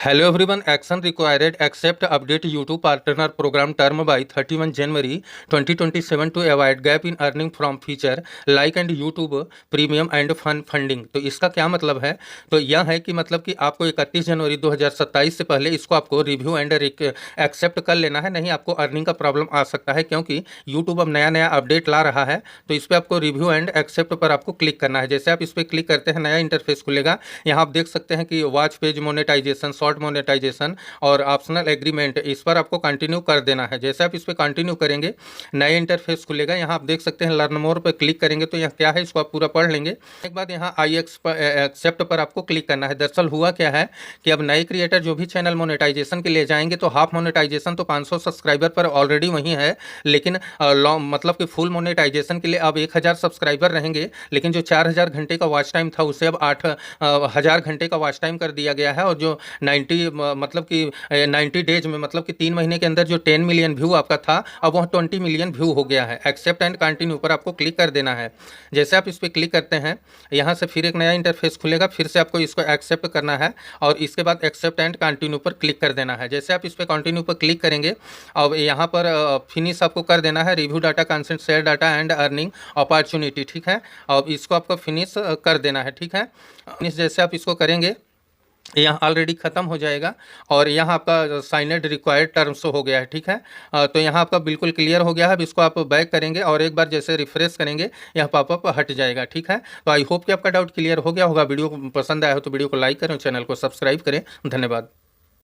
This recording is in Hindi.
Hello everyone, action required except update YouTube partner program term by 31 January 2027 to avoid gap in earning from feature like and YouTube premium and fun funding. तो इसका क्या मतलब है? तो यह है कि मतलब कि आपको 31 जनवरी 2027 से पहले इसको आपको रिव्यू एंड एक्सेप्ट कर लेना है, नहीं आपको अर्निंग का प्रॉब्लम आ सकता है क्योंकि YouTube अब नया नया अपडेट ला रहा है। तो इस पर आपको रिव्यू एंड एक्सेप्ट पर आपको क्लिक करना है। जैसे आप इस पर क्लिक करते हैं नया इंटरफेस खुलेगा। यहाँ आप देख सकते हैं कि watch page monetisation, short monetisation और ऑप्शनल एग्रीमेंट, इस पर आपको कंटिन्यू कर देना है। जैसे आप इस पर कंटिन्यू करेंगे नया इंटरफेस खुलेगा। यहाँ आप देख सकते हैं लर्न मोर पर क्लिक करेंगे तो यहाँ क्या है इसको आप पूरा पढ़ लेंगे। एक बाद यहाँ आई एक्सेप्ट पर आपको क्लिक करना है। दरअसल हुआ क्या है कि अब नए क्रिएटर जो भी चैनल मोनेटाइजेशन के लिए जाएंगे तो हाफ मोनेटाइजेशन तो 500 सब्सक्राइबर पर ऑलरेडी वहीं है, लेकिन मतलब कि फुल मोनेटाइजेशन के लिए अब 1000 सब्सक्राइबर रहेंगे। लेकिन जो 4000 घंटे का वॉच टाइम था उसे अब 8000 घंटे का वॉच टाइम कर दिया गया है। और जो 90 डेज में मतलब कि 3 महीने के अंदर जो 10 मिलियन व्यू आपका था अब वह 20 मिलियन व्यू हो गया है। एक्सेप्ट एंड कंटिन्यू पर आपको क्लिक कर देना है। जैसे आप इस पर क्लिक करते हैं यहाँ से फिर एक नया इंटरफेस खुलेगा, फिर से आपको इसको एक्सेप्ट करना है और इसके बाद एक्सेप्ट एंड कंटिन्यू पर क्लिक कर देना है। जैसे आप इस पर कंटिन्यू पर क्लिक करेंगे अब यहाँ पर फिनिश आपको कर देना है। Review data, consent, share data and earning opportunity, ठीक है। अब इसको आपको फिनिश कर देना है, ठीक है। फिनिश जैसे आप इसको करेंगे यहाँ ऑलरेडी ख़त्म हो जाएगा और यहाँ आपका साइनेड रिक्वायर्ड टर्म्स हो गया है, ठीक है। तो यहाँ आपका बिल्कुल क्लियर हो गया है। अब इसको आप बैक करेंगे और एक बार जैसे रिफ्रेश करेंगे यहाँ पॉपअप हट जाएगा, ठीक है। तो आई होप कि आपका डाउट क्लियर हो गया होगा। वीडियो पसंद आया हो तो वीडियो को लाइक करें, चैनल को सब्सक्राइब करें। धन्यवाद।